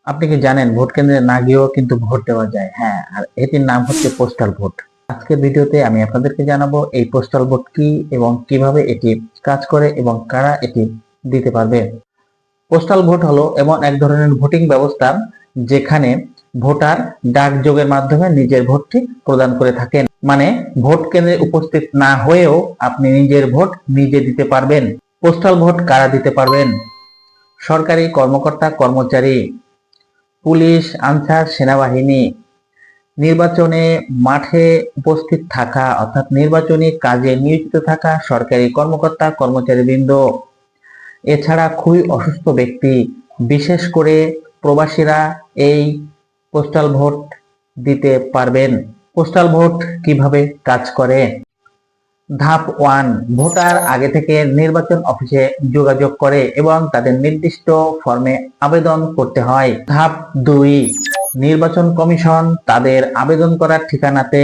আপনি কি জানেন ভোট কেন্দ্রে না গিয়েও কিন্তু ভোট দেওয়া যায়? হ্যাঁ, আর এটির নাম হচ্ছে পোস্টাল ভোট। আজকের ভিডিওতে আমি আপনাদেরকে জানাবো এই পোস্টাল ভোট কি এবং কিভাবে এটি কাজ করে এবং কারা এটি দিতে পারবে। পোস্টাল ভোট হলো এমন এক ধরনের ভোটিং ব্যবস্থা যেখানে ভোটার ডাকযোগের মাধ্যমে নিজের ভোটটি প্রদান করে থাকেন। মানে ভোট কেন্দ্রে উপস্থিত না হয়েও আপনি নিজের ভোট নিজে দিতে পারবেন। পোস্টাল ভোট কারা দিতে পারবেন? সরকারি কর্মকর্তা কর্মচারী, পুলিশ, আনসার, সেনাবাহিনী। নির্বাচনে মাঠে উপস্থিত থাকা অর্থাৎ নির্বাচনী কাজে নিয়োজিত থাকা সরকারি কর্মকর্তা কর্মচারীবৃন্দ। এছাড়া খুবই অসুস্থ ব্যক্তি, বিশেষ করে প্রবাসীরা এই পোস্টাল ভোট দিতে পারবেন। পোস্টাল ভোট কিভাবে কাজ করে? ধাপ 1, ভোটার আগে থেকে নির্বাচন অফিসে যোগাযোগ করে এবং তাদের নির্দিষ্ট ফর্মে আবেদন করতে হয়। ধাপ 2, নির্বাচন কমিশন তাদের আবেদন করার ঠিকানাতে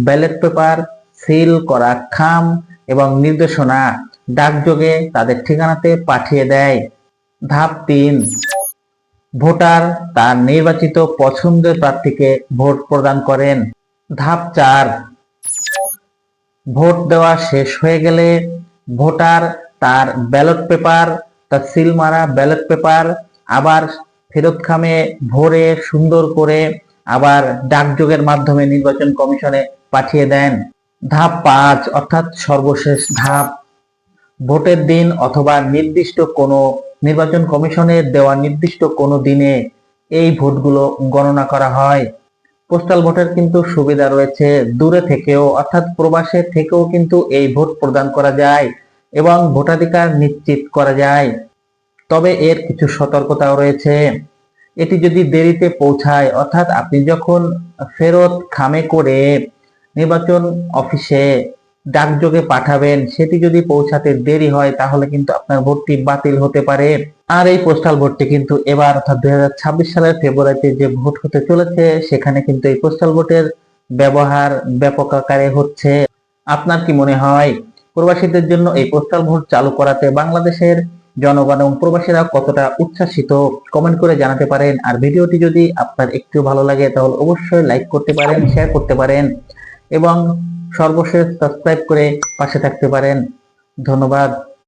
ব্যালট পেপার, সিল করা খাম এবং নির্দেশনা ডাকযোগে তাদের ঠিকানাতে পাঠিয়ে দেয়। ধাপ 3, ভোটার তার নির্বাচিত পছন্দের প্রার্থীকে ভোট প্রদান করেন। ধাপ 4, ভোট দেওয়া শেষ হয়ে গেলে ভোটার তার ব্যালট পেপার, তার সিল মারা ব্যালট পেপার আবার ফেরত খামে ভরে সুন্দর করে আবার ডাকযোগের মাধ্যমে নির্বাচন কমিশনে পাঠিয়ে দেন। ধাপ 5 অর্থাৎ সর্বশেষ ধাপ, ভোটের দিন অথবা নির্দিষ্ট কোনো নির্বাচন কমিশনের দেওয়া নির্দিষ্ট কোনো দিনে এই ভোটগুলো গণনা করা হয়। পোস্টাল ভোটের কিন্তু সুবিধা রয়েছে, দূরে থেকেও অর্থাৎ প্রবাসে থেকেও কিন্তু এই ভোট প্রদান করা যায় এবং ভোটাধিকার নিশ্চিত করা যায়। তবে এর কিছু সতর্কতাও রয়েছে। এটি যদি দেরিতে পৌঁছায় অর্থাৎ আপনি যখন ফেরত খামে করে নির্বাচন অফিসে ডাকযোগে পাঠাবেন সেটি যদি পৌঁছাতে দেরি হয় তাহলে কিন্তু আপনার ভোটটি বাতিল হতে পারে। আর এই পোস্টাল ভোটটি কিন্তু এবার অর্থাৎ 2026 সালের ফেব্রুয়ারিতে যে ভোট হতে চলেছে সেখানে কিন্তু এই পোস্টাল ভোটের ব্যবহার ব্যাপক আকারে হচ্ছে। আপনার কি মনে হয় প্রবাসীদের জন্য এই পোস্টাল ভোট চালু করাতে বাংলাদেশের জনগণ এবং প্রবাসীরা কতটা উচ্ছ্বাসিত? কমেন্ট করে জানাতে পারেন। আর ভিডিওটি যদি আপনার একটু ভালো লাগে তাহলে অবশ্যই লাইক করতে পারেন, শেয়ার করতে পারেন এবং সর্বশেষ সাবস্ক্রাইব করে পাশে থাকতে পারেন। ধন্যবাদ।